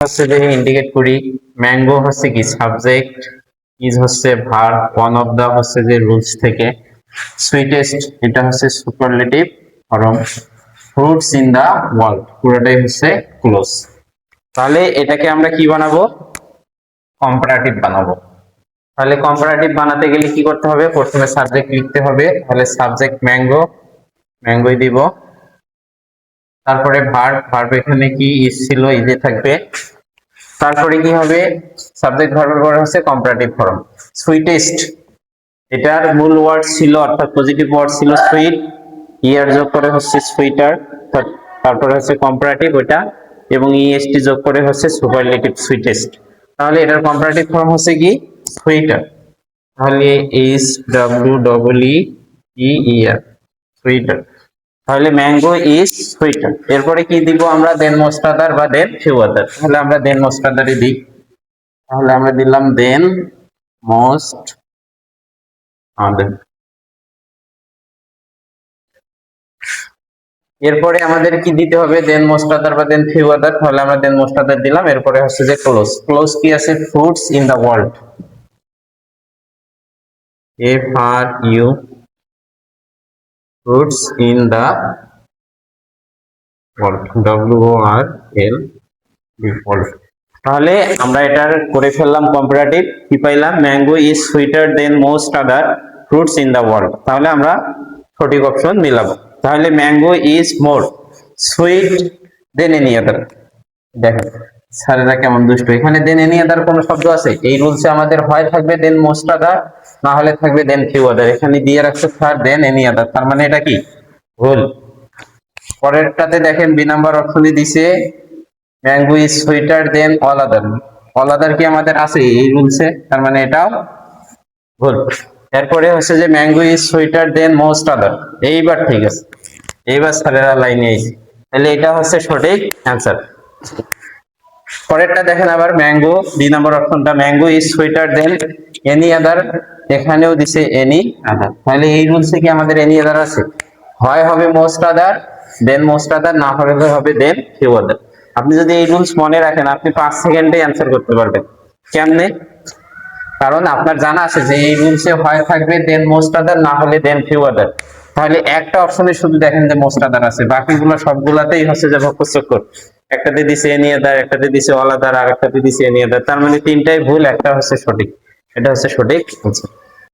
হচ্ছে যে ইন্ডিকেট করি। ম্যাঙ্গো হচ্ছে কি সাবজেক্ট, ইজ হচ্ছে ভার্ব, ওয়ান অফ দা হচ্ছে যে রুলস থেকে, সুইটেস্ট এটা হচ্ছে superlative form, fruits in the world পুরোটাই হচ্ছে ক্লোজ। তাহলে এটাকে আমরা কি বানাবো, কম্পারেটিভ বানাবো। তাহলে কম্পারেটিভ বানাতে গেলে কি করতে হবে, প্রথমে সাবজেক্ট লিখতে হবে, তাহলে সাবজেক্ট ম্যাঙ্গো, ম্যাঙ্গোই দিব। তারপরে ভার্ব, ভার্ব এখানে কি ইজ ছিল, ইজে থাকবে। তারপরে কি হবে, সাবজেক্ট ভার্বের পরে হচ্ছে কম্পারেটিভ ফর্ম। সুইটেস্ট এটার মূল ওয়ার্ড ছিল অর্থাৎ পজিটিভ ওয়ার্ড ছিল সুইট, ইয়ার যোগ করে হচ্ছে সুইটার, তারপরে হচ্ছে কম্পারেটিভ ওইটা, এবং ইএসটি যোগ করে হচ্ছে সুপারলেটিভ সুইটেস্ট। তাহলে এটার কম্পারেটিভ ফর্ম হচ্ছে কি সুইটার, তাহলে এইচ ডাব্লিউ ডবল ই ইয়ার সুইটার। তাহলে ম্যাঙ্গো ইজ সুইটার। এরপরে কি দিব আমরা, দেন মোস্ট আদার বা দেন ফিউ আদার। তাহলে আমরা দেন মোস্ট আদারই দিই, তাহলে আমরা দিলাম দেন মোস্ট আদার। এরপরে আমাদের কি দিতে হবে, দেন মোস্ট আদার বা দেন ফিউ আদার। তাহলে আমরা দেন মোস্ট আদার দিলাম। এরপরে হচ্ছে যে ক্লোজ, ক্লোজ কি আছে, fruits in the world, F R U, fruits in the world, W O R L world. তাহলে আমরা এটার করে ফেললাম কম্পারেটিভ, কি পাইলাম, mango is sweeter than most other fruits in the world. তাহলে আমরা সঠিক অপশন মিলাবো। তাহলে mango is more sweet than any other. দেখেন স্যারেরা কেমন দুষ্ট, এখানে দেন এনি আদার কোন শব্দ আছে, এই রুলসে আমাদের হয় থাকবে দেন মোস্ট আদার, না হলে থাকবে দেন ফিউ আদার। এখানে দিয়ে রাখছে স্যার দেন এনি আদার, তার মানে এটা কি ভুল। পরেরটাতে দেখেন বি নাম্বার অপশনে দিছে mango is sweeter then all other, all other কি আমাদের আছে এই রুলসে, তার মানে এটাও ভুল। এরপরে হচ্ছে যে mango is sweeter than most আদার, এইবার ঠিক আছে, এইবার স্যারেরা লাইনে আইছে, তাহলে এটা হচ্ছে সঠিক অ্যান্সার। পরেরটা দেখেন আবার ম্যাঙ্গো, দুই নম্বর অপশনটা, mango is sweeter then any আদার, এখানেও দিছে এনি আদার। তাহলে এই রুলসে কি আমাদের এনি আদার আছে, হয় হবে মোস্ট আদার দেন মোস্ট আদার, না হলে হবে দেন ফিউ আদার। আপনি যদি এই রুলস মনে রাখেন আপনি 5 সেকেন্ডে অ্যান্সার করতে পারবেন। কেমনে, কারণ আপনার জানা আছে যে এই রুলসে হয় থাকবে দেন মোস্ট আদার, না হলে দেন ফিউ আদার। তাহলে একটা অপশনে শুধু দেখেন যে মোস্ট আদার আছে, বাকিগুলো সবগুলাতেই হচ্ছে যে ভক্তচক্কর, একটাতে দিছে এনি আদার, একটাতে দিছে অল আদার, আর একটাতে দিছে এনি আদার, তার মানে তিনটাই ভুল, একটা হচ্ছে সঠিক। এটা হচ্ছে সঠিক আনসার।